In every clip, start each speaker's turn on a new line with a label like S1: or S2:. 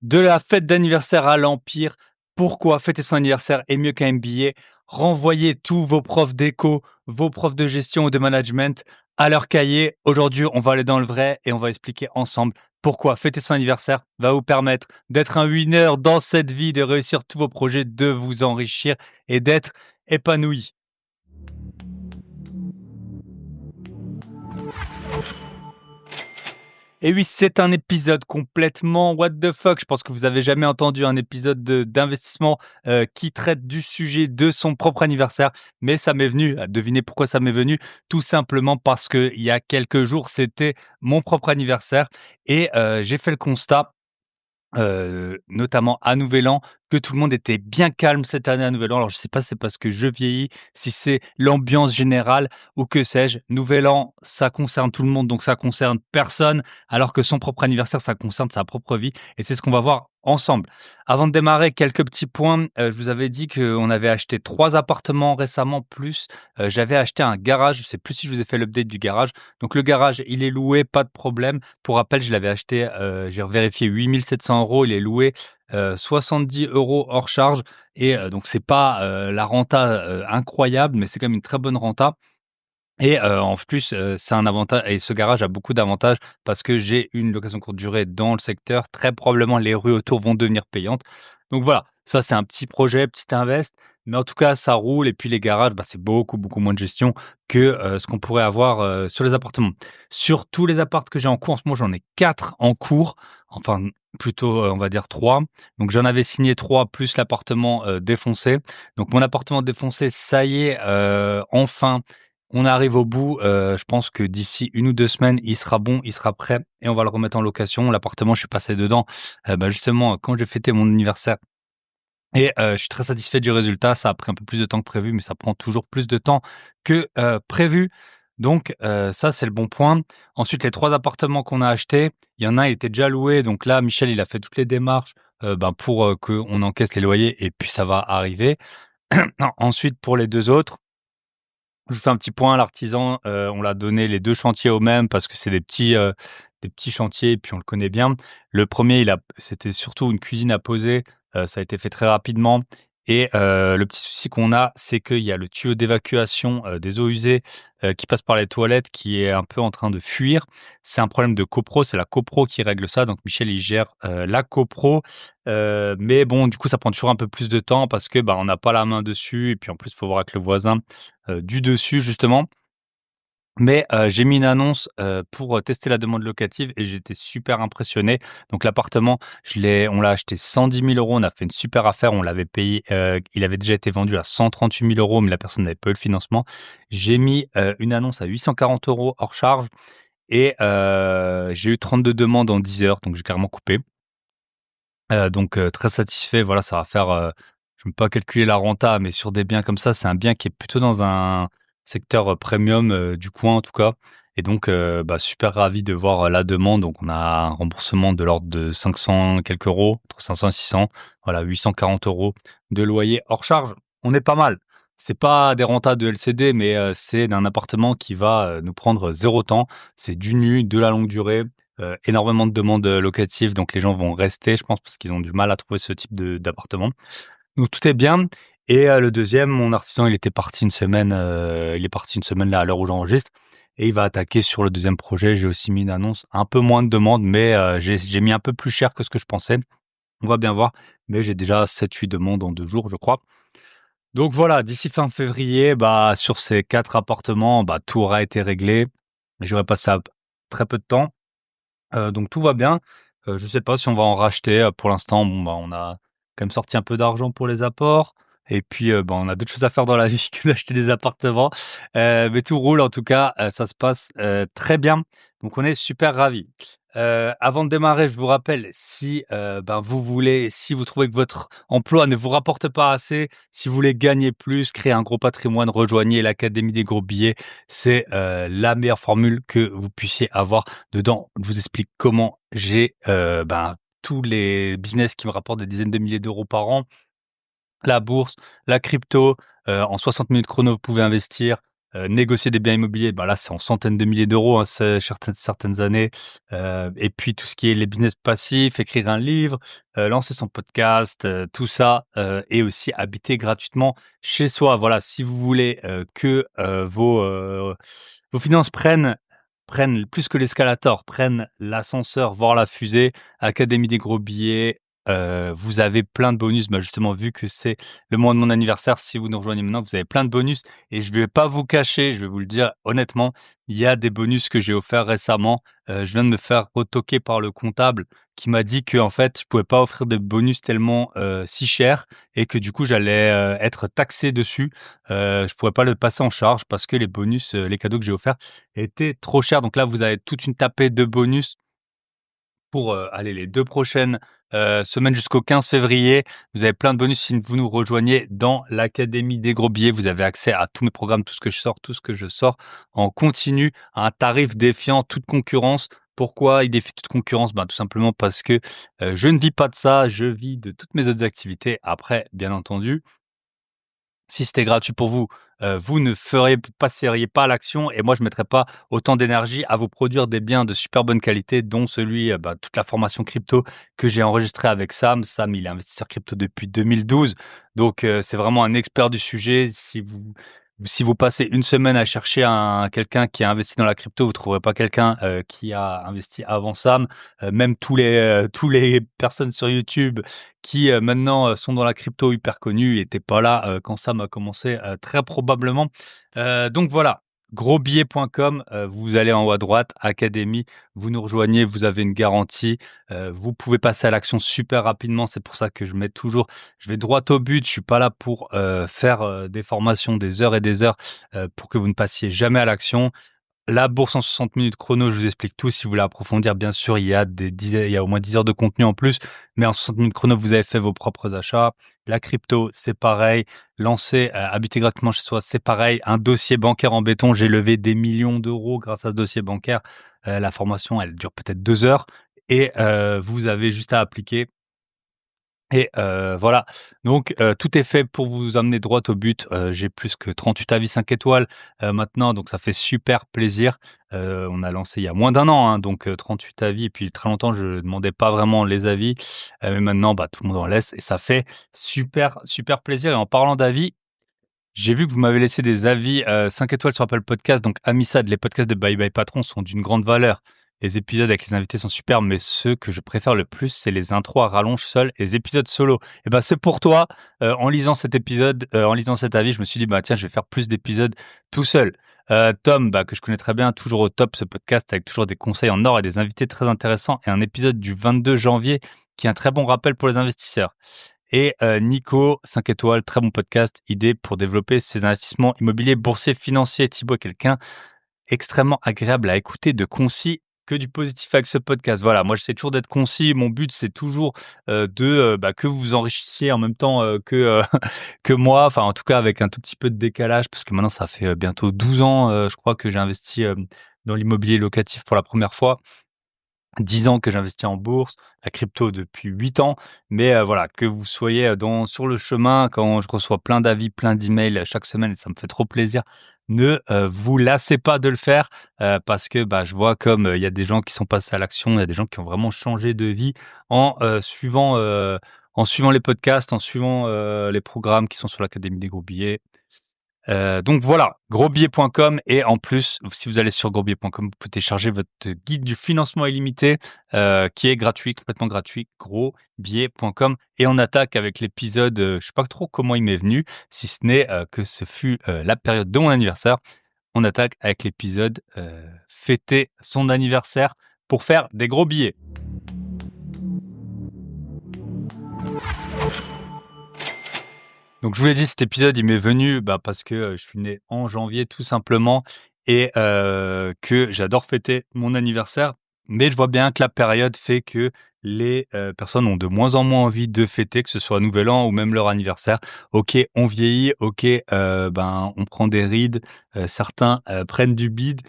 S1: De la fête d'anniversaire à l'Empire, pourquoi fêter son anniversaire est mieux qu'un MBA? Renvoyez tous vos profs d'éco, vos profs de gestion ou de management à leur cahier. Aujourd'hui, on va aller dans le vrai et on va expliquer ensemble pourquoi fêter son anniversaire va vous permettre d'être un winner dans cette vie, de réussir tous vos projets, de vous enrichir et d'être épanoui. Et oui, c'est un épisode complètement what the fuck. Je pense que vous avez jamais entendu un épisode d'investissement qui traite du sujet de son propre anniversaire. Mais ça m'est venu. Devinez pourquoi ça m'est venu? Tout simplement parce que il y a quelques jours, c'était mon propre anniversaire et j'ai fait le constat notamment à Nouvel An, que tout le monde était bien calme cette année à Nouvel An. Alors je sais pas si c'est parce que je vieillis, si c'est l'ambiance générale ou que sais-je. Nouvel An, ça concerne tout le monde, donc ça concerne personne, alors que son propre anniversaire, ça concerne sa propre vie et c'est ce qu'on va voir ensemble. Avant de démarrer, quelques petits points. Je vous avais dit qu'on avait acheté 3 appartements récemment, plus, j'avais acheté un garage. Je sais plus si je vous ai fait l'update du garage. Donc le garage, il est loué, pas de problème. Pour rappel, je l'avais acheté, j'ai vérifié 8 700 €. Il est loué 70 € hors charge et donc c'est pas la renta incroyable, mais c'est quand même une très bonne renta. Et en plus, c'est un avantage et ce garage a beaucoup d'avantages parce que j'ai une location courte durée dans le secteur. Très probablement, les rues autour vont devenir payantes. Donc voilà, ça, c'est un petit projet, petit invest, mais en tout cas, ça roule et puis les garages, bah, c'est beaucoup, beaucoup moins de gestion que, ce qu'on pourrait avoir, sur les appartements. Sur tous les apparts que j'ai en cours, en ce moment, j'en ai 4 en cours, enfin plutôt, on va dire 3. Donc j'en avais signé 3 plus l'appartement, défoncé. Donc mon appartement défoncé, ça y est, enfin on arrive au bout, je pense que d'ici 1 ou 2 semaines, il sera bon, il sera prêt et on va le remettre en location. L'appartement, je suis passé dedans, bah, justement, quand j'ai fêté mon anniversaire et je suis très satisfait du résultat. Ça a pris un peu plus de temps que prévu, mais ça prend toujours plus de temps que, prévu. Donc ça, c'est le bon point. Ensuite, les 3 appartements qu'on a achetés, il y en a un, il était déjà loué, donc là, Michel, il a fait toutes les démarches, ben, pour, qu'on encaisse les loyers et puis ça va arriver. Ensuite, pour les 2 autres, je vous fais un petit point, l'artisan, on l'a donné les 2 chantiers au même parce que c'est des petits chantiers et puis on le connaît bien. Le premier, c'était surtout une cuisine à poser, ça a été fait très rapidement et le petit souci qu'on a, c'est qu'il y a le tuyau d'évacuation, des eaux usées, qui passe par les toilettes qui est un peu en train de fuir. C'est un problème de copro, c'est la copro qui règle ça, donc Michel, il gère, la copro, mais bon, du coup, ça prend toujours un peu plus de temps parce que, bah, on n'a pas la main dessus et puis en plus, il faut voir avec le voisin du dessus justement. Mais j'ai mis une annonce, pour, tester la demande locative et j'étais super impressionné. Donc l'appartement, on l'a acheté 110 000 €, on a fait une super affaire, on l'avait payé, il avait déjà été vendu à 138 000 €, mais la personne n'avait pas eu le financement. J'ai mis, une annonce à 840 € hors charge et j'ai eu 32 demandes en 10 heures, donc j'ai carrément coupé. Donc très satisfait, voilà, ça va faire, je ne peux pas calculer la renta, mais sur des biens comme ça, c'est un bien qui est plutôt dans un secteur, premium, du coin en tout cas et donc bah, super ravi de voir, la demande. Donc on a un remboursement de l'ordre de 500 quelques euros, entre 500 et 600, voilà 840 € de loyer hors charge. On est pas mal. C'est pas des rentas de LCD, mais c'est d'un appartement qui va, nous prendre zéro temps. C'est du nu, de la longue durée, énormément de demandes, locatives, donc les gens vont rester, je pense, parce qu'ils ont du mal à trouver ce type de d'appartement. Donc tout est bien et le 2e, mon artisan, il est parti une semaine là, à l'heure où j'enregistre et il va attaquer sur le 2e projet. J'ai aussi mis une annonce, un peu moins de demandes, mais j'ai mis un peu plus cher que ce que je pensais. On va bien voir, mais j'ai déjà 7-8 demandes en 2 jours, je crois. Donc voilà, d'ici fin février, bah, sur ces 4 appartements, bah, tout aura été réglé et j'aurai passé à très peu de temps. Donc tout va bien. Je sais pas si on va en racheter, pour l'instant, bon, bah, on a quand même sorti un peu d'argent pour les apports et puis, bah, on a d'autres choses à faire dans la vie que d'acheter des appartements. Mais tout roule en tout cas, ça se passe, très bien. Donc on est super ravis. Avant de démarrer, je vous rappelle si, ben, si vous trouvez que votre emploi ne vous rapporte pas assez, si vous voulez gagner plus, créer un gros patrimoine, rejoignez l'Académie des gros billets. C'est, la meilleure formule que vous puissiez avoir. Dedans, je vous explique comment j'ai, ben, tous les business qui me rapportent des dizaines de milliers d'euros par an, la bourse, la crypto, en 60 minutes chrono, vous pouvez investir. négocier des biens immobiliers, bah là, c'est en centaines de milliers d'euros, hein, c'est certaines années. Et puis tout ce qui est les business passifs, écrire un livre, lancer son podcast, tout ça, et aussi habiter gratuitement chez soi. Voilà, si vous voulez que vos finances prennent plus que l'escalator, prennent l'ascenseur, voire la fusée, Académie des gros billets, vous avez plein de bonus. Bah, justement, vu que c'est le mois de mon anniversaire, si vous nous rejoignez maintenant, vous avez plein de bonus et je vais pas vous cacher, je vais vous le dire honnêtement, il y a des bonus que j'ai offerts récemment. Je viens de me faire retoquer par le comptable qui m'a dit que en fait, je pouvais pas offrir de bonus tellement, si cher et que du coup, j'allais, être taxé dessus. Je pourrais pas le passer en charge parce que les bonus, les cadeaux que j'ai offerts étaient trop chers. Donc là, vous avez toute une tapée de bonus pour, allez, les 2 prochaines, semaines jusqu'au 15 février. Vous avez plein de bonus si vous nous rejoignez dans l'académie des gros billets. Vous avez accès à tous mes programmes, tout ce que je sors en continu à un tarif défiant toute concurrence. Pourquoi il défie toute concurrence? Ben, tout simplement parce que, je ne vis pas de ça, je vis de toutes mes autres activités. Après, bien entendu, si c'était gratuit pour vous, vous ne passeriez pas à l'action et moi je mettrais pas autant d'énergie à vous produire des biens de super bonne qualité, dont celui, bah, toute la formation crypto que j'ai enregistrée avec Sam. Sam, il est investisseur crypto depuis 2012, donc c'est vraiment un expert du sujet. Si vous passez une semaine à chercher quelqu'un qui a investi dans la crypto, vous trouverez pas quelqu'un, qui a investi avant Sam. Même tous les personnes sur YouTube qui maintenant sont dans la crypto hyper connus, n'étaient pas là quand Sam a commencé, très probablement. Donc voilà, grosbillet.com, vous allez en haut à droite, académie, vous nous rejoignez, vous avez une garantie, vous pouvez passer à l'action super rapidement. C'est pour ça que je vais droit au but. Je suis pas là pour faire des formations des heures et des heures pour que vous ne passiez jamais à l'action. La bourse en 60 minutes chrono, je vous explique tout. Si vous voulez approfondir, bien sûr, il y a au moins 10 heures de contenu en plus. Mais en 60 minutes chrono, vous avez fait vos propres achats. La crypto, c'est pareil. Habiter gratuitement chez soi, c'est pareil. Un dossier bancaire en béton, j'ai levé des millions d'euros grâce à ce dossier bancaire. La formation, elle dure peut-être 2 heures et vous avez juste à appliquer. Et voilà, donc tout est fait pour vous amener droit au but. J'ai plus que 38 avis 5 étoiles, maintenant, donc ça fait super plaisir. On a lancé il y a moins d'un an, hein, donc 38 avis et puis très longtemps, je demandais pas vraiment les avis, mais maintenant, bah, tout le monde en laisse et ça fait super, super plaisir et en parlant d'avis, j'ai vu que vous m'avez laissé des avis, 5 étoiles sur Apple Podcast, donc Amissad, les podcasts de Bye Bye Patron sont d'une grande valeur. Les épisodes avec les invités sont superbes, mais ceux que je préfère le plus, c'est les intros à rallonge seul et les épisodes solo. Et ben, c'est pour toi. En lisant cet épisode, en lisant cet avis, je me suis dit, bah tiens, je vais faire plus d'épisodes tout seul. Tom, bah, que je connais très bien, toujours au top ce podcast avec toujours des conseils en or et des invités très intéressants et un épisode du 22 janvier qui est un très bon rappel pour les investisseurs. Et Nico, 5 étoiles, très bon podcast, idée pour développer ses investissements immobiliers, boursiers, financiers. Thibaut est quelqu'un extrêmement agréable à écouter, de concis, que du positif avec ce podcast. Voilà, moi j'essaie toujours d'être concis. Mon but c'est toujours que vous vous enrichissiez en même temps que moi. Enfin, en tout cas avec un tout petit peu de décalage, parce que maintenant ça fait bientôt 12 ans, je crois que j'ai investi dans l'immobilier locatif pour la première fois. 10 ans que j'investis en bourse, la crypto depuis 8 ans, mais voilà, que vous soyez, sur le chemin, quand je reçois plein d'avis, plein d'emails chaque semaine et ça me fait trop plaisir. Ne, vous lassez pas de le faire, parce que, bah, je vois comme, il y a des gens qui sont passés à l'action, il y a des gens qui ont vraiment changé de vie en, suivant les podcasts, en suivant, les programmes qui sont sur l'Académie des gros billets. Donc voilà, grosbillet.com et en plus, si vous allez sur grosbillet.com, vous pouvez télécharger votre guide du financement illimité, qui est gratuit, complètement gratuit, grosbillet.com et on attaque avec l'épisode, je sais pas trop comment il m'est venu, si ce n'est, que ce fut, la période de mon anniversaire. On attaque avec l'épisode, fêter son anniversaire pour faire des gros billets. Donc je vous l'ai dit, cet épisode, il m'est venu, bah, parce que, je suis né en janvier tout simplement et que j'adore fêter mon anniversaire. Mais je vois bien que la période fait que les, personnes ont de moins en moins envie de fêter, que ce soit Nouvel An ou même leur anniversaire. OK, on vieillit, OK, ben, on prend des rides, certains, prennent du bide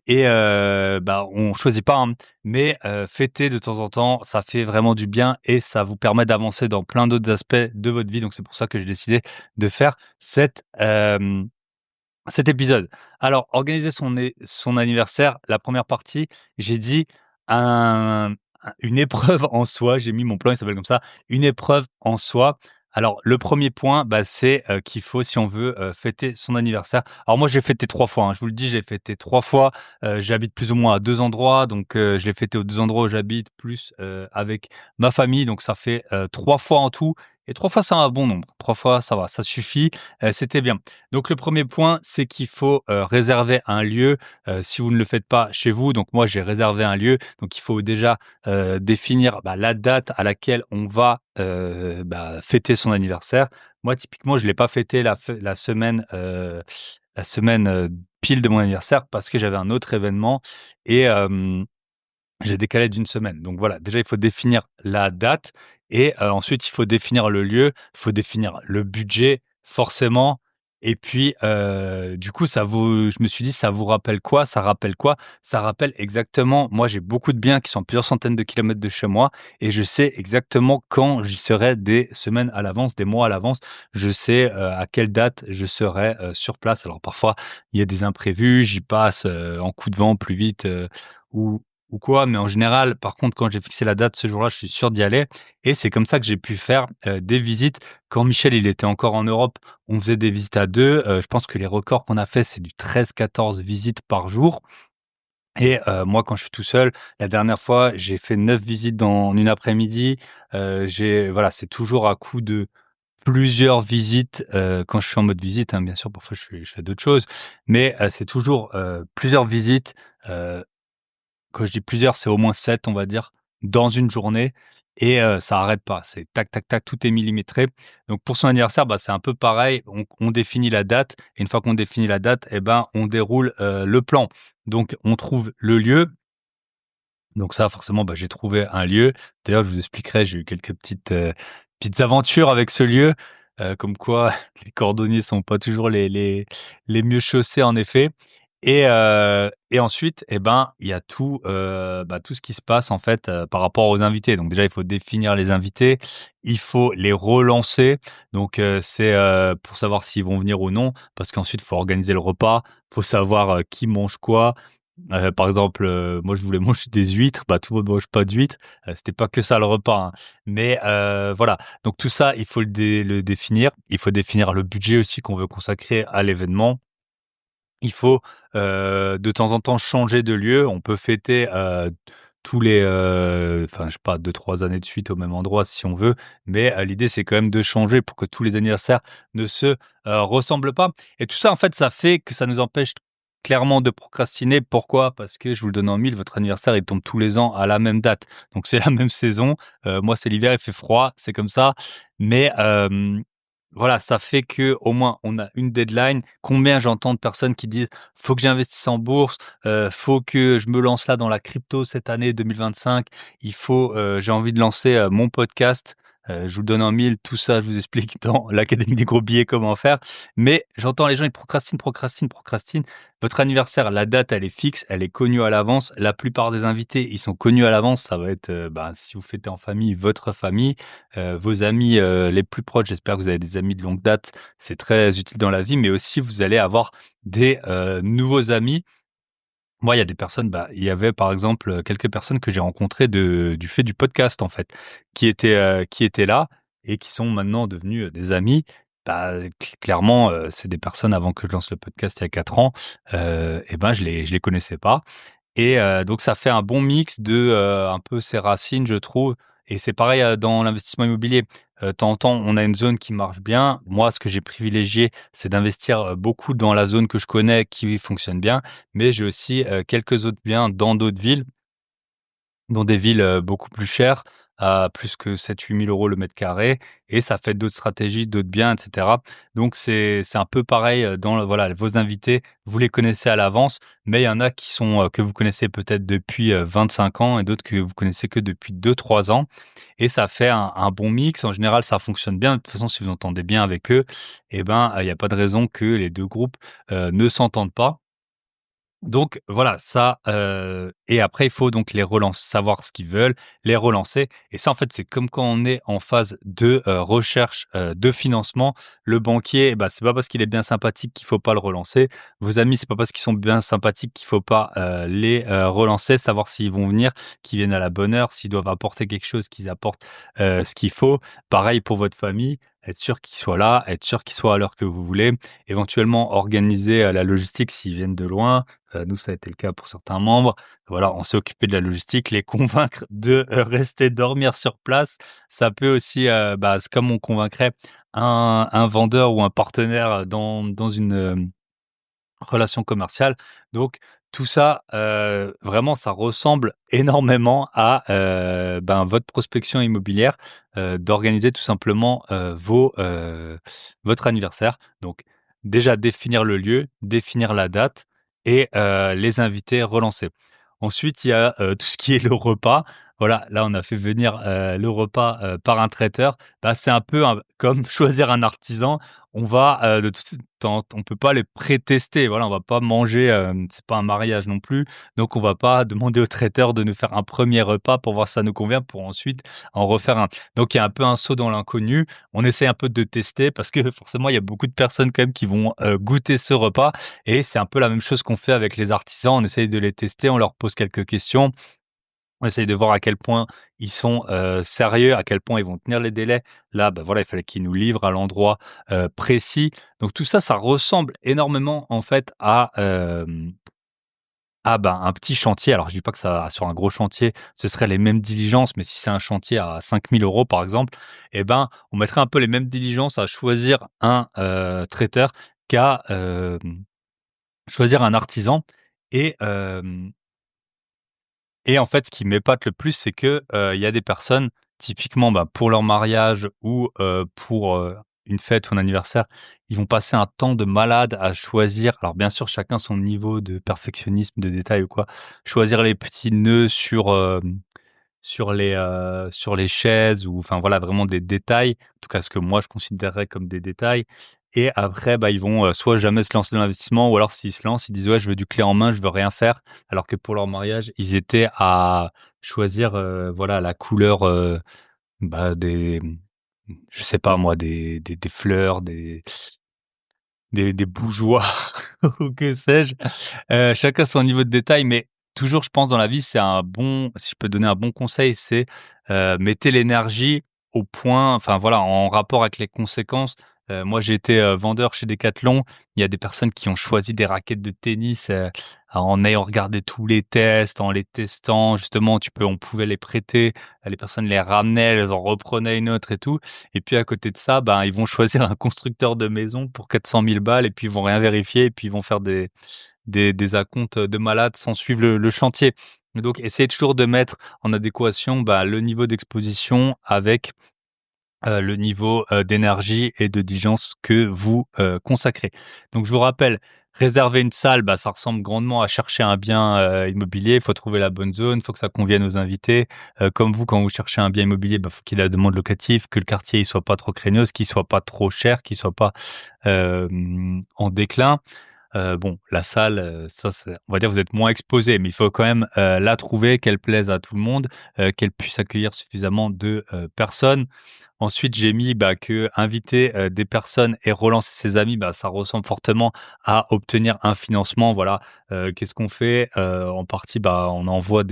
S1: et bah, on choisit pas, hein, mais fêter de temps en temps, ça fait vraiment du bien et ça vous permet d'avancer dans plein d'autres aspects de votre vie. Donc c'est pour ça que j'ai décidé de faire Cet épisode. Alors, organiser son anniversaire, la première partie, j'ai dit une épreuve en soi, j'ai mis mon plan, il s'appelle comme ça, une épreuve en soi. Alors, le premier point, bah, c'est, qu'il faut, si on veut, fêter son anniversaire. Alors moi, j'ai fêté 3 fois, hein, je vous le dis, j'ai fêté 3 fois. J'habite plus ou moins à 2 endroits, donc je l'ai fêté aux 2 endroits où j'habite, plus, avec ma famille, donc ça fait, 3 fois en tout, et 3 fois, c'est un bon nombre. 3 fois, ça va, ça suffit, c'était bien. Donc le premier point, c'est qu'il faut, réserver un lieu, si vous ne le faites pas chez vous. Donc moi, j'ai réservé un lieu, donc il faut déjà, définir, bah, la date à laquelle on va, bah, fêter son anniversaire. Moi, typiquement, je l'ai pas fêté la semaine, pile de mon anniversaire parce que j'avais un autre événement et j'ai décalé d'une semaine. Donc voilà, déjà, il faut définir la date et ensuite, il faut définir le lieu, il faut définir le budget forcément et puis, du coup, je me suis dit: «Ça vous rappelle quoi?» Ça rappelle quoi? Ça rappelle exactement moi, j'ai beaucoup de biens qui sont à plusieurs centaines de kilomètres de chez moi et je sais exactement quand j'y serai des semaines à l'avance, des mois à l'avance. Je sais, à quelle date je serai, sur place. Alors parfois, il y a des imprévus, j'y passe, en coup de vent plus vite, ou ou quoi, mais en général, par contre, quand j'ai fixé la date ce jour-là, je suis sûr d'y aller et c'est comme ça que j'ai pu faire, des visites. Quand Michel, il était encore en Europe, on faisait des visites à 2. Je pense que les records qu'on a fait, c'est du 13-14 visites par jour et moi, quand je suis tout seul, la dernière fois, j'ai fait 9 visites dans une après-midi. J'ai voilà, c'est toujours à coup de plusieurs visites, quand je suis en mode visite, hein, bien sûr, parfois je fais d'autres choses, mais c'est toujours, plusieurs visites, heu quand je dis plusieurs, c'est au moins 7, on va dire, dans une journée et ça arrête pas. C'est tac, tac, tac, tout est millimétré. Donc pour son anniversaire, bah, c'est un peu pareil. On définit la date et une fois qu'on définit la date et ben, on déroule, le plan. Donc on trouve le lieu. Donc ça, forcément, bah, j'ai trouvé un lieu. D'ailleurs, je vous expliquerai, j'ai eu quelques petites aventures avec ce lieu, comme quoi les cordonniers sont pas toujours les mieux chaussés, en effet. Et ensuite, eh ben, il y a tout, bah, tout ce qui se passe, en fait, par rapport aux invités. Donc déjà, il faut définir les invités, il faut les relancer. Donc c'est, pour savoir s'ils vont venir ou non, parce qu'ensuite, il faut organiser le repas, faut savoir, qui mange quoi. Par exemple, moi je voulais manger des huîtres, bah, tout le monde mange pas d'huîtres, c'était pas que ça le repas, hein. Mais voilà, donc tout ça, il faut le définir. Il faut définir le budget aussi qu'on veut consacrer à l'événement. Il faut, de temps en temps changer de lieu. On peut fêter, tous les, enfin je sais pas 2-3 années de suite au même endroit si on veut, mais l'idée c'est quand même de changer pour que tous les anniversaires ne se, ressemblent pas et tout ça en fait, ça fait que ça nous empêche clairement de procrastiner. Pourquoi? Parce que je vous le donne en mille, votre anniversaire il tombe tous les ans à la même date. Donc c'est la même saison, moi c'est l'hiver, il fait froid, c'est comme ça, mais voilà, ça fait que au moins on a une deadline. Combien j'entends de personnes qui disent: «Faut que j'investisse en bourse, faut que je me lance là dans la crypto cette année 2025. Il faut, j'ai envie de lancer, mon podcast». Je vous le donne en mille, tout ça je vous explique dans l'académie des gros billets comment faire. Mais j'entends les gens, ils procrastinent, procrastinent, procrastinent. Votre anniversaire, la date, elle est fixe, elle est connue à l'avance. La plupart des invités, ils sont connus à l'avance. Ça va être, bah, si vous fêtez en famille, votre famille. Vos amis, les plus proches, j'espère que vous avez des amis de longue date, c'est très utile dans la vie, mais aussi vous allez avoir des, nouveaux amis. Moi, il y a des personnes, bah, il y avait par exemple, quelques personnes que j'ai rencontrées du fait du podcast en fait, qui étaient là et qui sont maintenant devenues, des amis. Bah, clairement, c'est des personnes avant que je lance le podcast il y a 4 ans, et ben, je les connaissais pas et donc ça fait un bon mix de, un peu ses racines, je trouve et c'est pareil, dans l'investissement immobilier. De temps en temps, on a une zone qui marche bien. Moi, ce que j'ai privilégié, c'est d'investir, beaucoup dans la zone que je connais, qui fonctionne bien, mais j'ai aussi, quelques autres biens dans d'autres villes dans des villes, beaucoup plus chères, à plus que 7-8 000 € le mètre carré et ça fait d'autres stratégies, d'autres biens et cetera. Donc c'est un peu pareil, dans voilà, vos invités, vous les connaissez à l'avance, mais il y en a qui sont, que vous connaissez peut-être depuis, 25 ans et d'autres que vous connaissez que depuis 2-3 ans et ça fait un bon mix. En général, ça fonctionne bien. De toute façon, si vous entendez bien avec eux et ben, il y a pas de raison que les 2 groupes, ne s'entendent pas. Donc voilà, ça, et après il faut donc les relancer, savoir ce qu'ils veulent, les relancer et ça, en fait, c'est comme quand on est en phase de, recherche, de financement. Le banquier, bah, c'est pas parce qu'il est bien sympathique qu'il faut pas le relancer. Vos amis, c'est pas parce qu'ils sont bien sympathiques qu'il faut pas, les, relancer, savoir s'ils vont venir, qu'ils viennent à la bonne heure, s'ils doivent apporter quelque chose, qu'ils apportent, ce qu'il faut. Pareil pour votre famille, être sûr qu'ils soient là, être sûr qu'ils soient à l'heure que vous voulez. Éventuellement organiser, la logistique s'ils viennent de loin. Nous, ça a été le cas pour certains membres. Voilà, on s'est occupé de la logistique, les convaincre de, rester dormir sur place. Ça peut aussi, bah, c'est comme on convaincrait un vendeur ou un partenaire dans une, relation commerciale. Donc tout ça, vraiment, ça ressemble énormément à, ben, votre prospection immobilière, d'organiser tout simplement, votre anniversaire. Donc déjà définir le lieu, définir la date et les invités, relancer. Ensuite, il y a, tout ce qui est le repas. Voilà, là, on a fait venir, le repas, par un traiteur. Bah, c'est un peu comme choisir un artisan. On va, de toute on peut pas les pré-tester, voilà, on va pas manger, c'est pas un mariage non plus, donc on va pas demander au traiteur de nous faire un premier repas pour voir si ça nous convient, pour ensuite en refaire un. Donc il y a un peu un saut dans l'inconnu. On essaie un peu de tester parce que forcément il y a beaucoup de personnes quand même qui vont, goûter ce repas et c'est un peu la même chose qu'on fait avec les artisans. On essaye de les tester, on leur pose quelques questions. On essaye de voir à quel point ils sont, sérieux, à quel point ils vont tenir les délais. Là, bah, voilà, il fallait qu'ils nous livrent à l'endroit, précis. Donc tout ça, ça ressemble énormément en fait à, bah, un petit chantier. Alors je dis pas que ça sur un gros chantier, ce serait les mêmes diligences, mais si c'est un chantier à 5 000 € par exemple, eh ben, on mettrait un peu les mêmes diligences à choisir un, traiteur qu'à, choisir un artisan et en fait, ce qui m'épate le plus, c'est que, il y a des personnes, typiquement, bah, pour leur mariage ou, pour, une fête ou un anniversaire, ils vont passer un temps de malade à choisir, alors bien sûr, chacun son niveau de perfectionnisme, de détail ou quoi, choisir les petits nœuds sur les chaises ou enfin voilà, vraiment des détails, en tout cas ce que moi je considérerais comme des détails et après, bah, ils vont, soit jamais se lancer dans l'investissement ou alors s'ils se lancent, ils disent: «Ouais, je veux du clé en main, je veux rien faire». Alors que pour leur mariage, ils étaient à choisir, voilà la couleur, bah, je sais pas moi, des fleurs, des bougeoirs ou que sais-je. Chacun son niveau de détail, mais toujours, je pense, dans la vie, c'est un bon si je peux donner un bon conseil, c'est, mettez l'énergie au point enfin, voilà, en rapport avec les conséquences. Moi, j'ai été, vendeur chez Decathlon. Il y a des personnes qui ont choisi des raquettes de tennis, en ayant regardé tous les tests, en les testant. Justement, on pouvait les prêter, les personnes les ramenaient, elles en reprenaient une autre et tout et puis à côté de ça, ben, ils vont choisir un constructeur de maison pour 400 000 balles et puis ils vont rien vérifier et puis ils vont faire des acomptes de malades sans suivre le chantier. Donc essayez toujours de mettre en adéquation, bah, le niveau d'exposition avec, le niveau, d'énergie et de diligence que vous, consacrez. Donc je vous rappelle, réserver une salle, bah, ça ressemble grandement à chercher un bien, immobilier. Il faut trouver la bonne zone, il faut que ça convienne aux invités. Comme vous, quand vous cherchez un bien immobilier, bah, faut qu'il y ait la demande locative, que le quartier il soit pas trop craignos, qu'il soit pas trop cher, qu'il soit pas, en déclin. Bon, la salle, ça c'est on va dire vous êtes moins exposé, mais il faut quand même, la trouver, qu'elle plaise à tout le monde, qu'elle puisse accueillir suffisamment de, personnes. Ensuite, j'ai mis, bah, que inviter, des personnes et relancer ses amis, bah, ça ressemble fortement à obtenir un financement. Voilà, qu'est-ce qu'on fait? En partie, bah, on envoie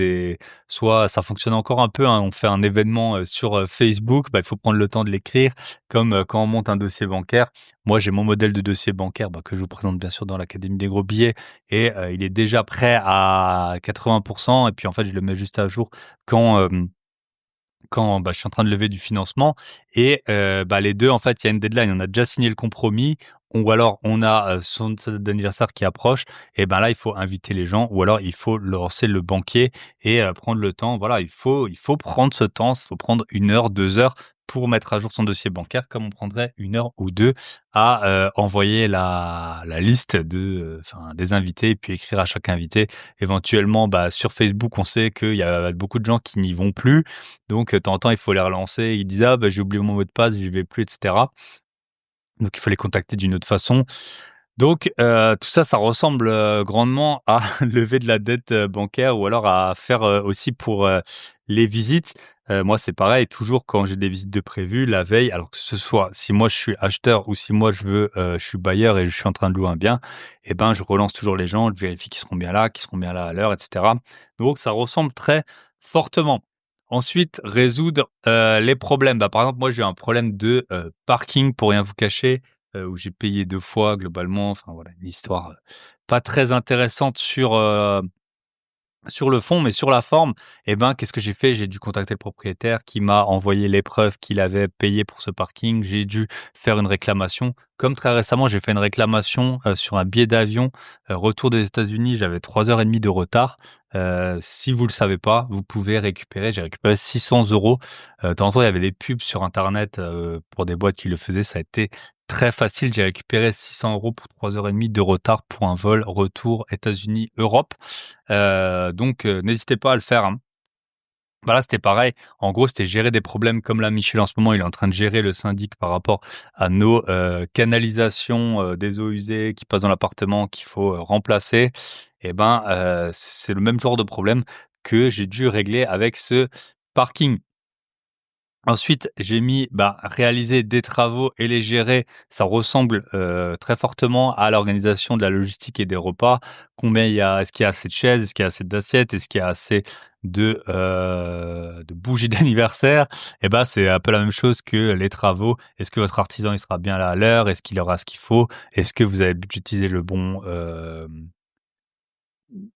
S1: soit ça fonctionne encore un peu, hein, on fait un événement, sur, Facebook, bah, il faut prendre le temps de l'écrire comme, quand on monte un dossier bancaire. Moi, j'ai mon modèle de dossier bancaire, bah, que je vous présente bien sûr dans l'académie des gros billets et il est déjà prêt à 80 et puis en fait, je le mets juste à jour quand, bah, je suis en train de lever du financement et bah, les 2 en fait, il y a une deadline. On a déjà signé le compromis ou alors on a, sa date d'anniversaire qui approche et ben, là, il faut inviter les gens ou alors il faut lancer le banquier et prendre le temps. Voilà, il faut prendre ce temps, il faut prendre 1 heure, 2 heures pour mettre à jour son dossier bancaire comme on prendrait 1 heure ou 2 à, envoyer la liste enfin, des invités et puis écrire à chaque invité. Éventuellement, bah, sur Facebook, on sait qu'il y a beaucoup de gens qui n'y vont plus donc, de temps en temps, il faut les relancer. Ils disent: «Ah bah, j'ai oublié mon mot de passe, j'y vais plus» et cetera. Donc il faut les contacter d'une autre façon. Donc tout ça, ça ressemble, grandement à lever de la dette, bancaire ou alors à faire, aussi pour, les visites. Moi, c'est pareil, toujours quand j'ai des visites de prévues, la veille, alors que ce soit si moi je suis acheteur ou si moi je suis bailleur et je suis en train de louer un bien, et ben, je relance toujours les gens, je vérifie qu'ils seront bien là à l'heure et cetera. Donc ça ressemble très fortement. Ensuite, résoudre, les problèmes. Bah, par exemple, moi, j'ai un problème de, parking pour rien vous cacher, où j'ai payé 2 fois globalement, enfin voilà, une histoire, pas très intéressante sur le fond, mais sur la forme, eh ben, qu'est-ce que j'ai fait? J'ai dû contacter le propriétaire qui m'a envoyé les preuves qu'il avait payé pour ce parking. J'ai dû faire une réclamation. Comme très récemment, j'ai fait une réclamation, sur un billet d'avion, retour des États-Unis. J'avais 3 heures et demie de retard. Si vous le savez pas, vous pouvez récupérer j'ai récupéré 600 €. De temps en temps, il y avait des pubs sur internet, pour des boîtes qui le faisaient. Ça a été très facile. J'ai récupéré 600 € pour 3 heures et demie de retard pour un vol retour États-Unis-Europe. Donc n'hésitez pas à le faire, hein. Voilà, c'était pareil. En gros, c'était gérer des problèmes comme là, Michel, en ce moment, il est en train de gérer le syndic par rapport à nos, canalisations, des eaux usées qui passent dans l'appartement qu'il faut, remplacer. Et ben, c'est le même genre de problème que j'ai dû régler avec ce parking. Ensuite, j'ai mis, bah, réaliser des travaux et les gérer, ça ressemble, très fortement à l'organisation de la logistique et des repas. Combien il y a est-ce qu'il y a assez de chaises? Est-ce qu'il y a assez d'assiettes? Est-ce qu'il y a assez de bougies d'anniversaire? Et ben, c'est un peu la même chose que les travaux. Est-ce que votre artisan, il sera bien là à l'heure? Est-ce qu'il aura ce qu'il faut? Est-ce que vous avez budgétisé le bon,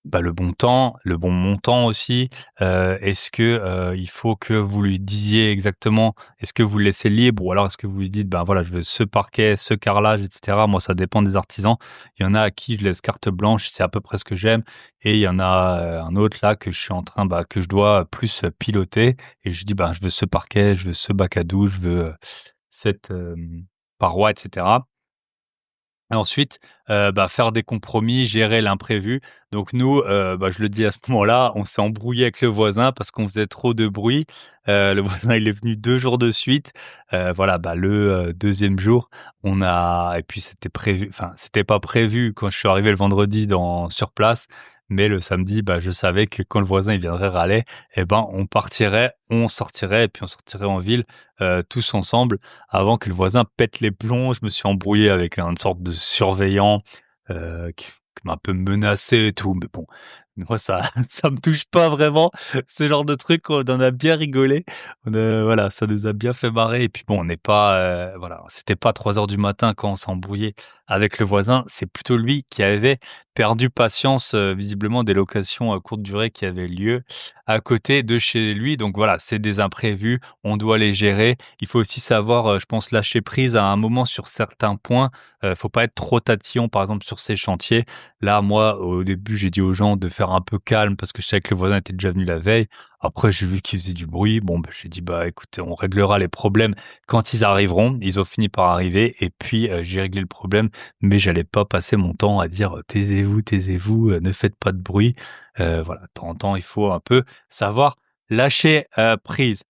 S1: bah, le bon temps, le bon montant aussi. Est-ce que, il faut que vous lui disiez exactement est-ce que vous le laissez libre ou alors est-ce que vous lui dites: «Ben, voilà, je veux ce parquet, ce carrelage et cetera». Moi, ça dépend des artisans. Il y en a à qui je laisse carte blanche, c'est à peu près ce que j'aime et il y en a, un autre là que je suis en train, bah, que je dois plus, piloter et je dis: «Ben, je veux ce parquet, je veux ce bac à douche, je veux, cette, paroi» et cetera. Et ensuite, bah, faire des compromis, gérer l'imprévu. Donc nous, bah, je le dis à ce moment-là, on s'est embrouillé avec le voisin parce qu'on faisait trop de bruit. Le voisin, il est venu 2 jours de suite. Voilà, bah, le, 2e jour, on a et puis c'était prévu enfin, c'était pas prévu quand je suis arrivé le vendredi sur place, mais le samedi, bah, je savais que quand le voisin, il viendrait râler et ben, on sortirait et puis on sortirait en ville, tous ensemble avant que le voisin pète les plombs. Je me suis embrouillé avec une sorte de surveillant, qui m'a un peu menacé et tout, mais bon, moi ça ça me touche pas vraiment, ce genre de truc, on en a bien rigolé. Voilà, ça nous a bien fait marrer et puis bon, on n'est pas, voilà, c'était pas 3 heures du matin quand on s'est embrouillé avec le voisin, c'est plutôt lui qui avait perdu patience, visiblement des locations à courte durée qui avaient lieu à côté de chez lui. Donc voilà, c'est des imprévus, on doit les gérer. Il faut aussi savoir, je pense lâcher prise à un moment sur certains points. Faut pas être trop tatillon, par exemple, sur ces chantiers. Là, moi, au début, j'ai dit aux gens de faire un peu calme parce que je savais que le voisin était déjà venu la veille. Après, j'ai vu qu'il faisait du bruit. Bon, bah, j'ai dit: «Bah, écoutez, on réglera les problèmes quand ils arriveront». Ils ont fini par arriver et puis, j'ai réglé le problème, mais j'allais pas passer mon temps à dire: «Taisez-vous, taisez-vous, ne faites pas de bruit». Voilà, de temps en temps, il faut un peu savoir lâcher, prise.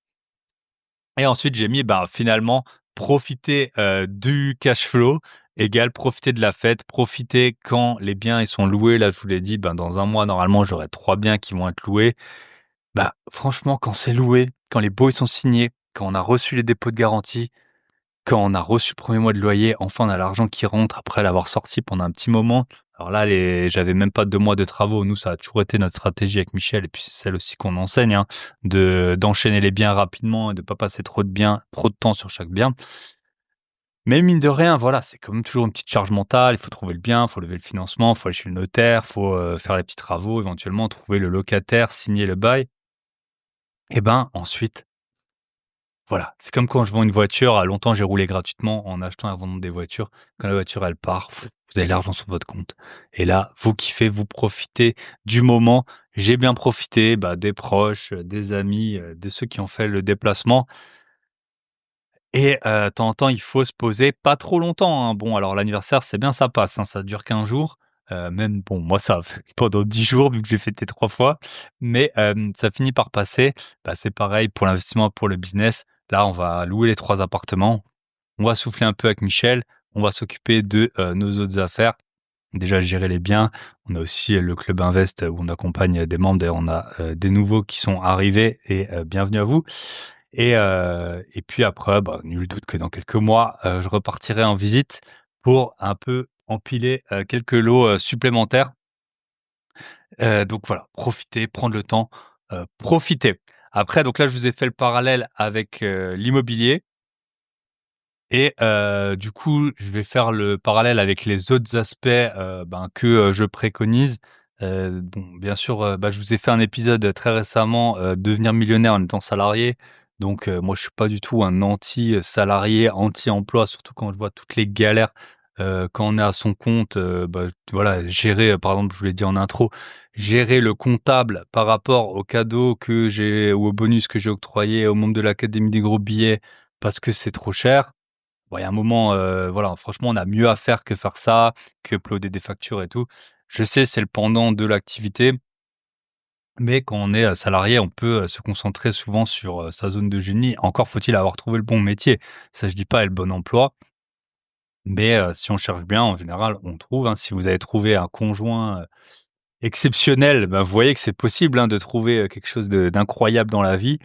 S1: Et ensuite, j'ai mis, bah, finalement, profiter, du cash flow égale profiter de la fête, profiter quand les biens, ils sont loués. Là, je vous l'ai dit, ben, dans un mois, normalement, j'aurai 3 biens qui vont être loués. Bah, franchement, quand c'est loué, quand les baux, ils sont signés, quand on a reçu les dépôts de garantie, quand on a reçu le premier mois de loyer, enfin, on a l'argent qui rentre après l'avoir sorti pendant un petit moment. Alors là, j'avais même pas 2 mois de travaux. Nous, ça a toujours été notre stratégie avec Michel et puis c'est celle aussi qu'on enseigne, hein, d'enchaîner les biens rapidement et de pas passer trop de temps sur chaque bien. Mais mine de rien, voilà, c'est quand même toujours une petite charge mentale. Il faut trouver le bien, il faut lever le financement, il faut aller chez le notaire, il faut, faire les petits travaux, éventuellement trouver le locataire, signer le bail et ben, ensuite voilà, c'est comme quand je vends une voiture, longtemps j'ai roulé gratuitement en achetant et en vendant des voitures. Quand la voiture elle part, vous avez l'argent sur votre compte. Et là, vous kiffez, vous profitez du moment. J'ai bien profité, bah, des proches, des amis, de ceux qui ont fait le déplacement. Et de temps en temps, il faut se poser, pas trop longtemps, hein. Bon, alors l'anniversaire, c'est bien, ça passe, hein, ça dure 15 jours. Même bon, moi, ça a fait pendant 10 jours vu que j'ai fêté 3 fois. Mais ça finit par passer. Bah, c'est pareil pour l'investissement, pour le business. Là, on va louer les 3 appartements. On va souffler un peu avec Michel. On va s'occuper de, nos autres affaires déjà gérer les biens. On a aussi le club Invest où on accompagne des membres. D'ailleurs, on a des nouveaux qui sont arrivés et bienvenue à vous. Et puis après, bah, nul doute que dans quelques mois, je repartirai en visite pour un peu empiler quelques lots supplémentaires. Donc voilà, profiter, prendre le temps, profiter. Après, donc là, je vous ai fait le parallèle avec l'immobilier. Et du coup, je vais faire le parallèle avec les autres aspects, que, je préconise. Bon, bien sûr, bah, je vous ai fait un épisode très récemment, devenir millionnaire en étant salarié. Donc moi, je suis pas du tout un anti-salarié, anti-emploi, surtout quand je vois toutes les galères, quand on est à son compte, voilà, gérer, par exemple, je vous l'ai dit en intro, gérer le comptable par rapport aux cadeaux que j'ai ou aux bonus que j'ai octroyés aux membres de l'académie des gros billets parce que c'est trop cher. Bon, il y a un moment, voilà, franchement, on a mieux à faire que faire ça, que uploader des factures et tout. Je sais, c'est le pendant de l'activité, mais quand on est, salarié, on peut, se concentrer souvent sur, sa zone de génie. Encore faut-il avoir trouvé le bon métier. Ça, je dis pas, et le bon emploi, mais si on cherche bien, en général, on trouve, hein. Si vous avez trouvé un conjoint, exceptionnel, vous voyez que c'est possible, hein, de trouver, quelque chose de d'incroyable dans la vie.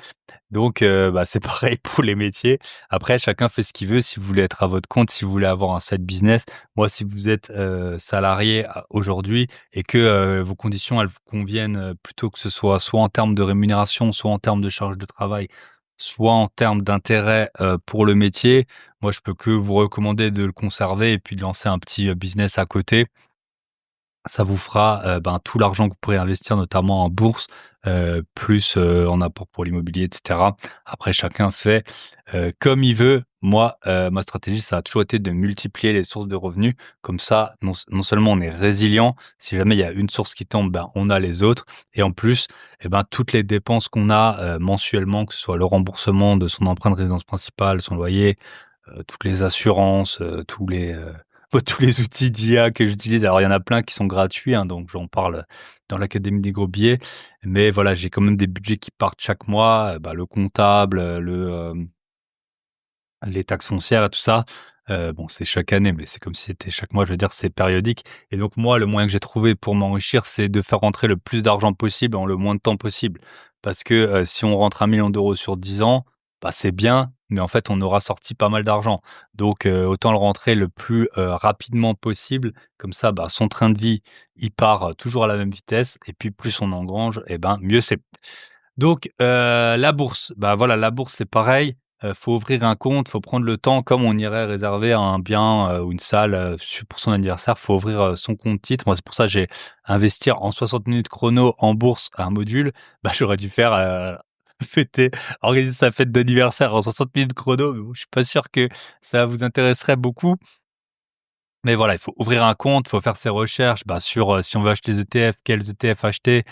S1: Donc, c'est pareil pour les métiers. Après, chacun fait ce qu'il veut. Si vous voulez être à votre compte, si vous voulez avoir un side business. Moi, si vous êtes salarié aujourd'hui et que vos conditions, elles vous conviennent, plutôt que ce soit en termes de rémunération, soit en termes de charge de travail, soit en termes d'intérêt pour le métier, moi, je peux que vous recommander de le conserver et puis de lancer un petit business à côté. Ça vous fera, tout l'argent que vous pourrez investir notamment en bourse, plus, en apport pour l'immobilier et cetera. Après chacun fait, comme il veut. Moi, ma stratégie, ça a toujours été de multiplier les sources de revenus. Comme ça, non seulement on est résilient, si jamais il y a une source qui tombe, on a les autres et en plus, toutes les dépenses qu'on a, mensuellement, que ce soit le remboursement de son emprunt de résidence principale, son loyer, toutes les assurances, tous les outils d'IA que j'utilise. Alors, il y en a plein qui sont gratuits, hein, donc j'en parle dans l'académie des gros billets. Mais voilà, j'ai quand même des budgets qui partent chaque mois, le comptable, les taxes foncières et tout ça. Bon, c'est chaque année, mais c'est comme si c'était chaque mois, je veux dire, c'est périodique. Et donc moi, le moyen que j'ai trouvé pour m'enrichir, c'est de faire rentrer le plus d'argent possible en le moins de temps possible. Parce que, si on rentre 1 million d'euros sur 10 ans, c'est bien, mais en fait, on aura sorti pas mal d'argent. Donc, autant le rentrer le plus, rapidement possible. Comme ça, son train de vie, il part, toujours à la même vitesse et puis plus on engrange et mieux c'est. Donc, la bourse, voilà, la bourse, c'est pareil. Faut ouvrir un compte, faut prendre le temps comme on irait réserver un bien, ou une salle, pour son anniversaire. Faut ouvrir, son compte titre. Moi, c'est pour ça que j'ai investir en 60 minutes chrono en bourse un module. J'aurais dû faire, fêter organiser sa fête d'anniversaire en 60 minutes chrono, mais bon, je suis pas sûr que ça vous intéresserait beaucoup. Mais voilà, il faut ouvrir un compte, il faut faire ses recherches, sur, si on veut acheter des ETF, quels ETF acheter,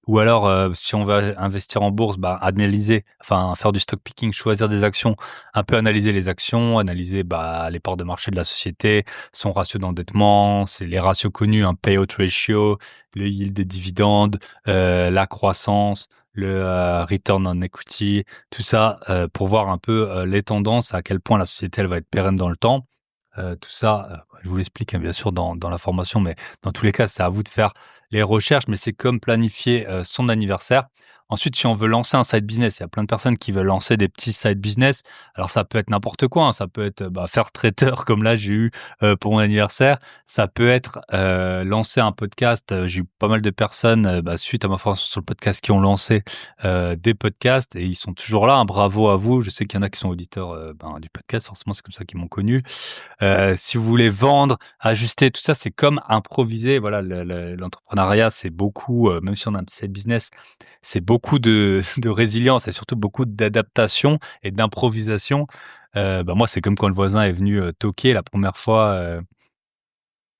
S1: ou alors, si on veut investir en bourse, analyser, enfin faire du stock picking, choisir des actions, un peu analyser les actions, analyser, les parts de marché de la société, son ratio d'endettement, c'est les ratios connus, un payout ratio, le yield des dividendes, la croissance, le, return on equity, tout ça, pour voir un peu, les tendances, à quel point la société elle va être pérenne dans le temps. Tout ça, je vous l'explique, hein, bien sûr dans la formation, mais dans tous les cas, c'est à vous de faire les recherches, mais c'est comme planifier, son anniversaire. Ensuite, si on veut lancer un side business, il y a plein de personnes qui veulent lancer des petits side business. Alors ça peut être n'importe quoi, hein, ça peut être, faire traiteur comme là j'ai eu, pour mon anniversaire. Ça peut être, lancer un podcast, j'ai eu pas mal de personnes, suite à ma formation sur le podcast qui ont lancé, des podcasts et ils sont toujours là, hein. Bravo à vous. Je sais qu'il y en a qui sont auditeurs, du podcast, forcément c'est comme ça qu'ils m'ont connu. Si vous voulez vendre, ajuster, tout ça, c'est comme improviser. Voilà, l'entrepreneuriat, c'est beaucoup, même si on a un petit side business, c'est beaucoup de de résilience et surtout beaucoup d'adaptation et d'improvisation. Moi, c'est comme quand le voisin est venu, toquer la première fois,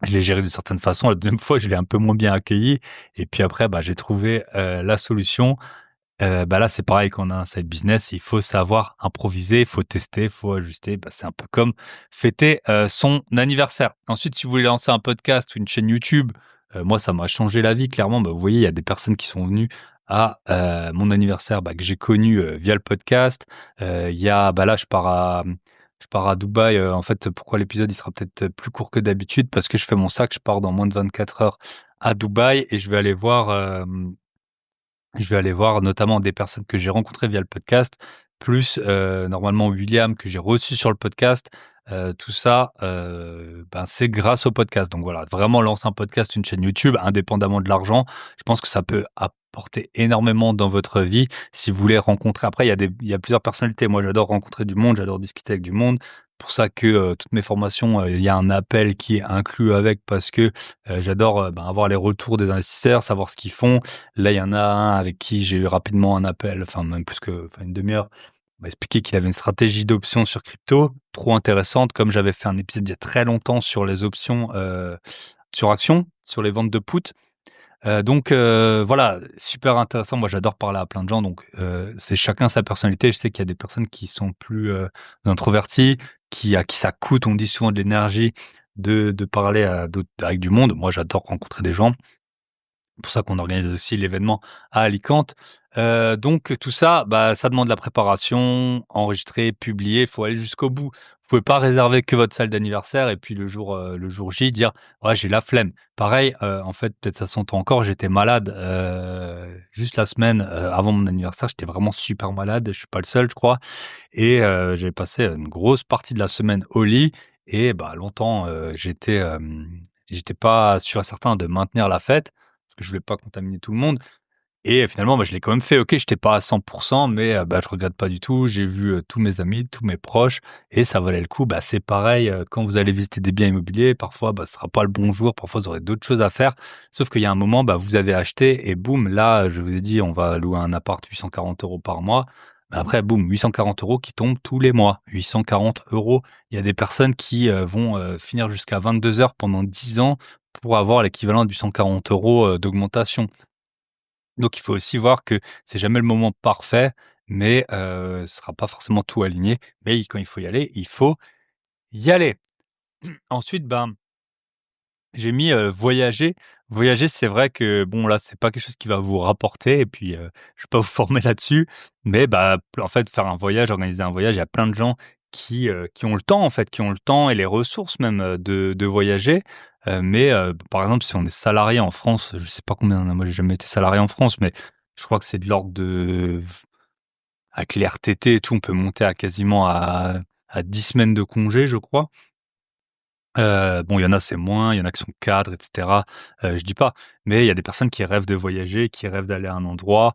S1: je l'ai géré d'une certaine façon. La deuxième fois, je l'ai un peu moins bien accueilli et puis après, j'ai trouvé, la solution. Là, c'est pareil quand on a un side business, il faut savoir improviser, il faut tester, il faut ajuster. C'est un peu comme fêter, son anniversaire. Ensuite, si vous voulez lancer un podcast ou une chaîne YouTube, moi, ça m'a changé la vie clairement. Vous voyez, il y a des personnes qui sont venues à, mon anniversaire, que j'ai connu, via le podcast. Il y a, là, Je pars à Dubaï, en fait, pourquoi l'épisode il sera peut-être plus court que d'habitude? Parce que je fais mon sac, je pars dans moins de 24 heures à Dubaï et je vais aller voir notamment des personnes que j'ai rencontrées via le podcast, plus, normalement William que j'ai reçu sur le podcast. Tout ça, ben, c'est grâce au podcast. Donc voilà, vraiment lancer un podcast, une chaîne YouTube, indépendamment de l'argent, je pense que ça peut apporter énormément dans votre vie. Si vous voulez rencontrer après il y a plusieurs personnalités. Moi, j'adore rencontrer du monde, j'adore discuter avec du monde. Pour ça que, toutes mes formations, il y a un appel qui est inclus avec parce que, j'adore, ben, avoir les retours des investisseurs, savoir ce qu'ils font. Là, il y en a un avec qui j'ai eu rapidement un appel, enfin même plus que enfin une demi-heure. Il m'a expliqué qu'il avait une stratégie d'options sur crypto, trop intéressante, comme j'avais fait un épisode il y a très longtemps sur les options, sur actions, sur les ventes de put. Voilà, super intéressant. Moi, j'adore parler à plein de gens, donc c'est chacun sa personnalité. Je sais qu'il y a des personnes qui sont plus, introverties, à qui ça coûte, on dit souvent de l'énergie de parler à d'autres avec du monde. Moi, j'adore rencontrer des gens. C'est pour ça qu'on organise aussi l'événement à Alicante. Donc tout ça, bah, ça demande la préparation, enregistrer, publier, faut aller jusqu'au bout. Vous pouvez pas réserver que votre salle d'anniversaire et puis le jour J dire: «Ouais, j'ai la flemme». Pareil, en fait, peut-être ça s'entend encore, j'étais malade, juste la semaine, avant mon anniversaire, j'étais vraiment super malade, je suis pas le seul, je crois et j'ai passé une grosse partie de la semaine au lit et bah, longtemps, j'étais pas sûr et certain de maintenir la fête parce que je voulais pas contaminer tout le monde et finalement, bah, je l'ai quand même fait. OK, j'étais pas à 100 mais bah, je regrette pas du tout. J'ai vu, tous mes amis, tous mes proches et ça valait le coup. Bah, c'est pareil, quand vous allez visiter des biens immobiliers, parfois, bah, ce sera pas le bon jour, parfois vous aurez d'autres choses à faire. Sauf qu'il y a un moment, bah, vous avez acheté et boum, là, je vous ai dit: «On va louer un appart 840 € par mois». Bah, après, boum, 840 € qui tombent tous les mois. 840 €. Il y a des personnes qui, vont, finir jusqu'à 22 heures pendant 10 ans pour avoir l'équivalent de 840 € d'augmentation. Donc il faut aussi voir que c'est jamais le moment parfait, mais ce sera pas forcément tout aligné. Mais quand il faut y aller, il faut y aller. Ensuite, ben, j'ai mis, voyager. Voyager, c'est vrai que bon là, c'est pas quelque chose qui va vous rapporter et puis, je vais pas vous former là-dessus, mais bah, en fait, faire un voyage, organiser un voyage, il y a plein de gens qui ont le temps en fait, qui ont le temps et les ressources même, de voyager. Par exemple, si on est salarié en France, je sais pas combien, moi j'ai jamais été salarié en France, mais je crois que c'est de l'ordre de avec les RTT et tout, on peut monter à quasiment à 10 semaines de congé, je crois. Bon, il y en a, c'est moins, il y en a qui sont cadres et cetera, je dis pas. Mais il y a des personnes qui rêvent de voyager, qui rêvent d'aller à un endroit,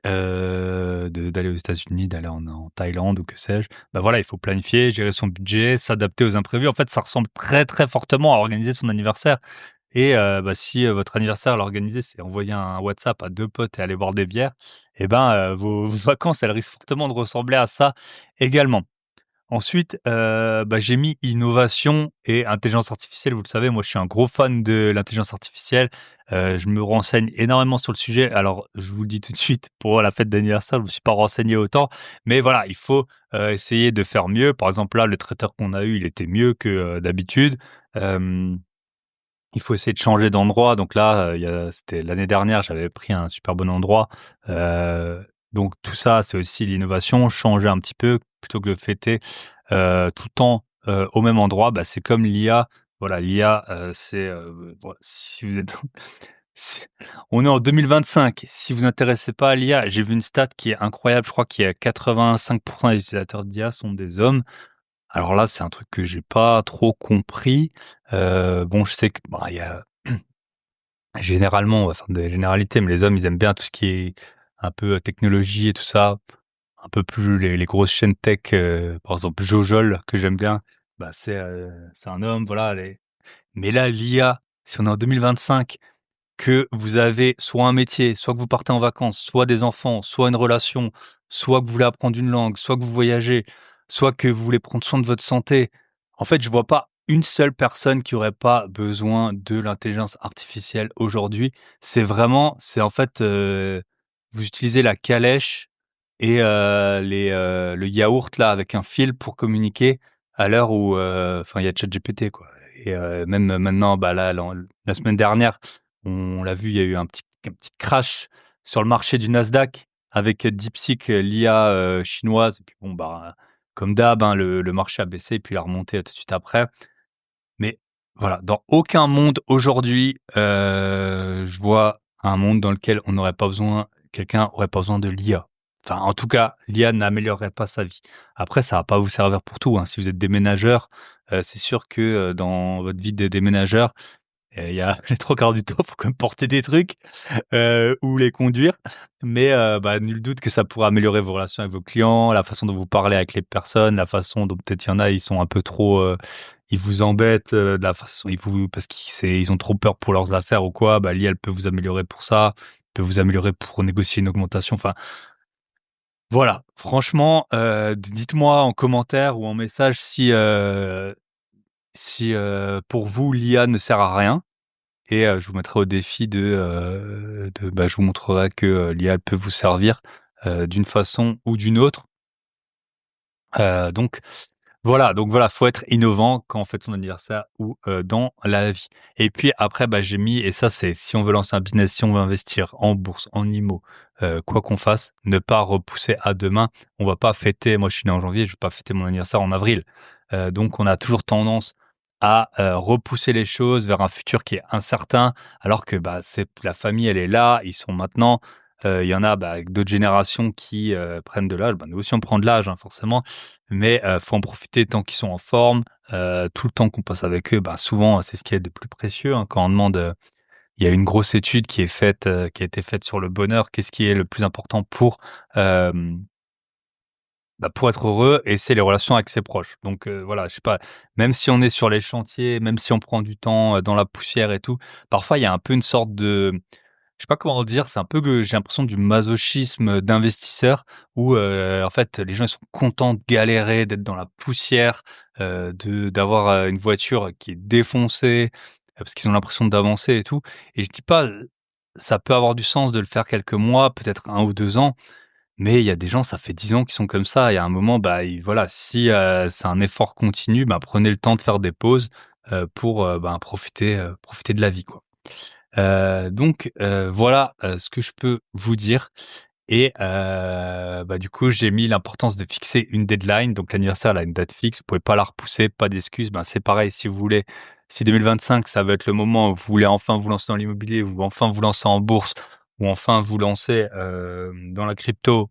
S1: de d'aller aux États-Unis, d'aller en Thaïlande ou que sais-je. Bah, voilà, il faut planifier, gérer son budget, s'adapter aux imprévus. En fait, ça ressemble très, très fortement à organiser son anniversaire et bah, si, votre anniversaire à l'organiser, c'est envoyer un WhatsApp à 2 potes et aller boire des bières et ben, vos vacances, elles risquent fortement de ressembler à ça également. Ensuite, bah, j'ai mis innovation et intelligence artificielle. Vous le savez, moi, je suis un gros fan de l'intelligence artificielle. Je me renseigne énormément sur le sujet. Alors, je vous le dis tout de suite, pour la fête d'anniversaire, je me suis pas renseigné autant, mais voilà, il faut, essayer de faire mieux. Par exemple, là, le traiteur qu'on a eu, il était mieux que, d'habitude. Hem Il faut essayer de changer d'endroit. Donc là, c'était l'année dernière, j'avais pris un super bon endroit. Donc tout ça, c'est aussi l'innovation, changer un petit peu plutôt que de fêter, tout le temps, au même endroit. Bah, c'est comme l'IA. Voilà, l'IA, si vous êtes si on est en 2025, si vous intéressez pas à l'IA, j'ai vu une stat qui est incroyable, je crois qu'il y a 85 des utilisateurs d'IA sont des hommes. Alors là, c'est un truc que j'ai pas trop compris. Bon, je sais que, bah, il y a généralement, on va faire des généralités, mais les hommes, ils aiment bien tout ce qui est un peu technologie et tout ça. Un peu plus les grosses chaînes tech, par exemple Jojol que j'aime bien, bah, c'est un homme, voilà, mais là, l'IA, si on est en 2025 que vous avez soit un métier, soit que vous partez en vacances, soit des enfants, soit une relation, soit que vous voulez apprendre une langue, soit que vous voyagez, soit que vous voulez prendre soin de votre santé. En fait, je vois pas une seule personne qui aurait pas besoin de l'intelligence artificielle aujourd'hui. C'est en fait, vous utilisez la calèche et le yaourt là avec un fil pour communiquer à l'heure où, enfin il y a ChatGPT quoi et même maintenant, bah là, la semaine dernière, on l'a vu, il y a eu un petit crash sur le marché du Nasdaq avec DeepSeek, l'IA, chinoise et puis bon, bah, comme d'hab, hein, le marché a baissé puis il a remonté tout de suite après. Mais voilà, dans aucun monde aujourd'hui, je vois un monde dans lequel quelqu'un aurait pas besoin de l'IA. Enfin, en tout cas, l'IA n'améliorerait pas sa vie. Après, ça va pas vous servir pour tout, hein. Si vous êtes déménageur, c'est sûr que, dans votre vie de déménageur, il y a les 3/4 du temps, faut quand même porter des trucs, ou les conduire. Mais, bah, nul doute que ça pourrait améliorer vos relations avec vos clients, la façon dont vous parlez avec les personnes, la façon dont peut-être il y en a, ils sont un peu trop, ils vous embêtent, de la façon parce ils ont trop peur pour leurs affaires ou quoi, bah, l'IA, elle peut vous améliorer pour ça, peut vous améliorer pour négocier une augmentation. Enfin, voilà. Franchement, dites-moi en commentaire ou en message si pour vous l'IA ne sert à rien. Et je vous mettrai au défi je vous montrerai que, l'IA elle peut vous servir, d'une façon ou d'une autre. Donc voilà, faut être innovant quand on fête son anniversaire ou, dans la vie. Et puis après, bah, j'ai mis et ça, c'est si on veut lancer un business, si on veut investir en bourse, en IMO, quoi qu'on fasse, ne pas repousser à demain. On va pas fêter moi, je suis né en janvier, je vais pas fêter mon anniversaire en avril. Donc on a toujours tendance à, repousser les choses vers un futur qui est incertain, alors que, bah, c'est la famille, elle est là, ils sont maintenant. Il y en a, bah, avec d'autres générations qui, prennent de l'âge. Bah, nous aussi on prend de l'âge, hein, forcément, mais faut en profiter tant qu'ils sont en forme. Tout le temps qu'on passe avec eux, bah, souvent, c'est ce qui est de plus précieux, hein. Quand on demande, il y a une grosse étude qui a été faite sur le bonheur. Qu'est-ce qui est le plus important hem, pour être heureux? Et c'est les relations avec ses proches. Donc voilà, je sais pas, même si on est sur les chantiers, même si on prend du temps, dans la poussière et tout, parfois il y a un peu une sorte de je sais pas comment le dire, c'est un peu que j'ai l'impression du masochisme d'investisseur où, en fait, les gens ils sont contents de galérer, d'être dans la poussière, de d'avoir, une voiture qui est défoncée, parce qu'ils ont l'impression d'avancer et tout. Et je dis pas, ça peut avoir du sens de le faire quelques mois, peut-être 1 ou 2 ans, mais il y a des gens, ça fait 10 ans qu'ils sont comme ça. Et à un moment, bah, voilà, si, c'est un effort continu, bah, prenez le temps de faire des pauses, pour, ben, profiter de la vie, quoi. Voilà, ce que je peux vous dire. Et bah, du coup, j'ai mis l'importance de fixer une deadline. Donc l'anniversaire, elle a une date fixe, vous pouvez pas la repousser, pas d'excuses. Ben, c'est pareil, si 2025, ça va être le moment où vous voulez enfin vous lancer dans l'immobilier, ou enfin vous lancer en bourse, ou enfin vous lancer, dans la crypto,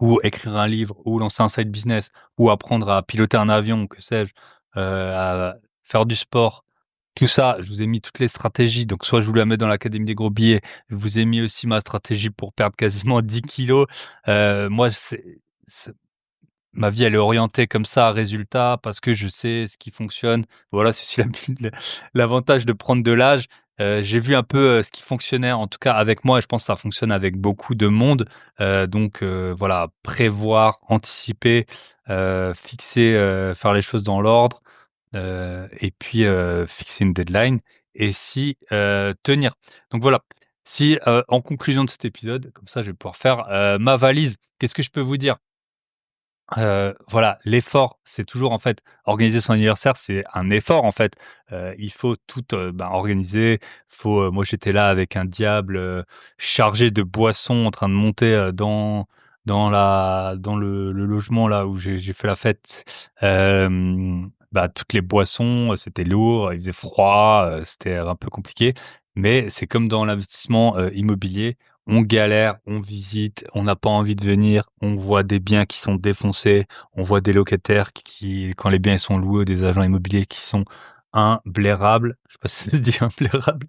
S1: ou écrire un livre, ou lancer un side business, ou apprendre à piloter un avion, que sais-je, à faire du sport. Tout ça, je vous ai mis toutes les stratégies. Donc, soit je vous la mets dans l'académie des gros billets. Je vous ai mis aussi ma stratégie pour perdre quasiment 10 kilos. Moi, ma vie, elle est orientée comme ça à résultat parce que je sais ce qui fonctionne. Voilà, c'est aussi l'avantage de prendre de l'âge. J'ai vu un peu, ce qui fonctionnait, en tout cas avec moi, et je pense que ça fonctionne avec beaucoup de monde. Voilà, prévoir, anticiper, fixer, faire les choses dans l'ordre, et puis, fixer une deadline et tenir. Donc voilà, en conclusion de cet épisode, comme ça je vais pouvoir faire, ma valise. Qu'est-ce que je peux vous dire? Voilà, l'effort, c'est toujours en fait organiser son anniversaire, c'est un effort en fait. Il faut tout, organiser. Moi j'étais là avec un diable, chargé de boissons en train de monter, dans le logement là où j'ai fait la fête. Toutes les boissons, c'était lourd, il faisait froid, c'était un peu compliqué. Mais c'est comme dans l'investissement, immobilier, on galère, on visite, on n'a pas envie de venir, on voit des biens qui sont défoncés, on voit des locataires qui, quand les biens ils sont loués, des agents immobiliers qui sont imblairables, je sais pas si ça se dit imblairables,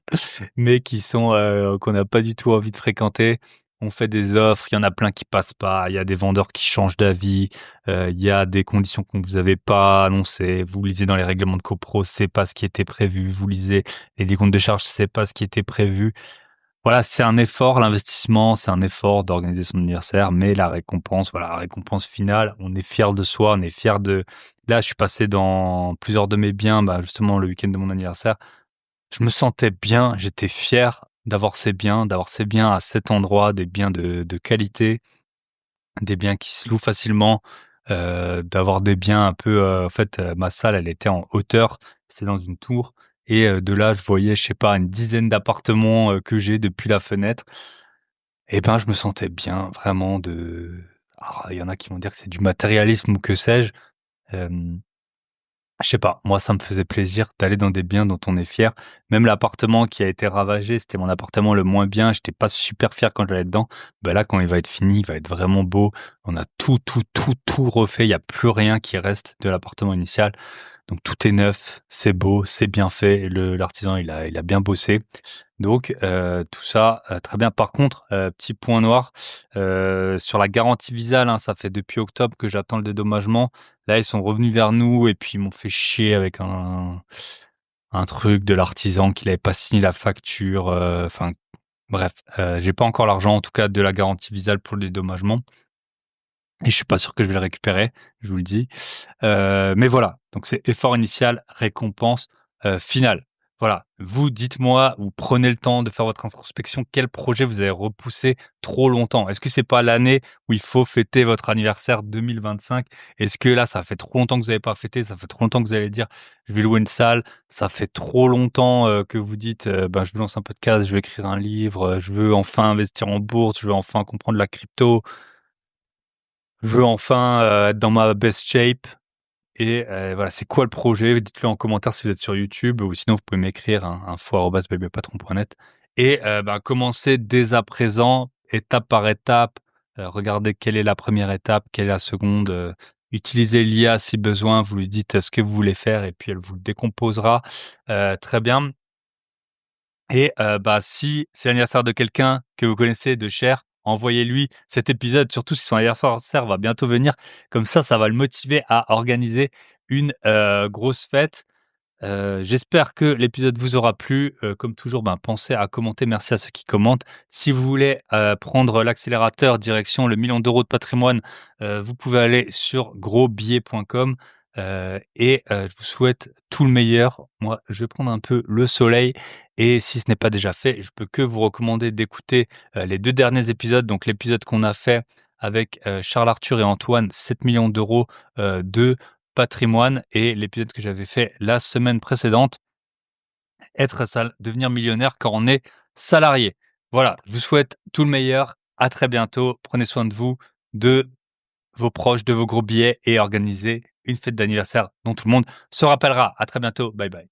S1: mais qu'on n'a pas du tout envie de fréquenter. On fait des offres, il y en a plein qui passent pas, il y a des vendeurs qui changent d'avis, il y a des conditions que vous avez pas annoncées, vous lisez dans les règlements de copro, c'est pas ce qui était prévu, vous lisez les décomptes de charges, c'est pas ce qui était prévu. Voilà, c'est un effort, l'investissement, c'est un effort d'organiser son anniversaire, mais la récompense, voilà, la récompense finale, on est fier de soi, on est fier de. Là, je suis passé dans plusieurs de mes biens, justement le week-end de mon anniversaire. Je me sentais bien, j'étais fier d'avoir ces biens à cet endroit, des biens de qualité, des biens qui se louent facilement, d'avoir des biens un peu, en fait, ma salle, elle était en hauteur, c'était dans une tour et de là, je voyais, je sais pas, une dizaine d'appartements, que j'ai depuis la fenêtre. Et ben, je me sentais bien vraiment Alors, il y en a qui vont dire que c'est du matérialisme ou que sais-je. Hem, je sais pas, moi ça me faisait plaisir d'aller dans des biens dont on est fier. Même l'appartement qui a été ravagé, c'était mon appartement le moins bien, j'étais pas super fier quand j'allais dedans. Bah, là, quand il va être fini, il va être vraiment beau. On a tout refait, il y a plus rien qui reste de l'appartement initial. Donc tout est neuf, c'est beau, c'est bien fait, le l'artisan il a bien bossé. Donc tout ça, très bien. Par contre, petit point noir, sur la garantie Visale, hein, ça fait depuis octobre que j'attends le dédommagement. Là, ils sont revenus vers nous et puis ils m'ont fait chier avec un truc de l'artisan qu'il avait pas signé la facture, enfin bref, j'ai pas encore l'argent en tout cas de la garantie Visale pour le dédommagement et je suis pas sûr que je vais le récupérer, je vous le dis. Mais voilà, donc c'est effort initial, récompense, finale. Voilà, vous dites-moi, vous prenez le temps de faire votre introspection, quel projet vous avez repoussé trop longtemps? Est-ce que c'est pas l'année où il faut fêter votre anniversaire 2025? Est-ce que là, ça fait trop longtemps que vous avez pas fêté, ça fait trop longtemps que vous allez dire: «Je vais louer une salle», ça fait trop longtemps, que vous dites, «Ben, je veux lancer un podcast, je veux écrire un livre, je veux enfin investir en bourse, je veux enfin comprendre la crypto, je veux enfin, être dans ma best shape». Et voilà, c'est quoi le projet? Dites-le en commentaire si vous êtes sur YouTube ou sinon vous pouvez m'écrire, hein, info@babylpatron.net et bah, commencez dès à présent, étape par étape, regardez quelle est la première étape, quelle est la seconde, utilisez l'IA si besoin, vous lui dites, ce que vous voulez faire et puis elle vous le décomposera, très bien. Et bah, si c'est l'anniversaire de quelqu'un que vous connaissez de cher, envoyez-lui cet épisode, surtout si son anniversaire va bientôt venir. Comme ça va le motiver à organiser une, grosse fête. J'espère que l'épisode vous aura plu. Comme toujours, ben, pensez à commenter. Merci à ceux qui commentent. Si vous voulez, prendre l'accélérateur direction le 1 000 000 de patrimoine, vous pouvez aller sur grosbillets.com, et je vous souhaite tout le meilleur. Moi, je vais prendre un peu le soleil et si ce n'est pas déjà fait, je peux que vous recommander d'écouter, les 2 derniers épisodes. Donc l'épisode qu'on a fait avec, Charles Arthur et Antoine, 7 millions de patrimoine et l'épisode que j'avais fait la semaine précédente, devenir millionnaire quand on est salarié. Voilà, je vous souhaite tout le meilleur. À très bientôt. Prenez soin de vous, de vos proches, de vos gros billets et organisez une fête d'anniversaire dont tout le monde se rappellera. À très bientôt. Bye bye.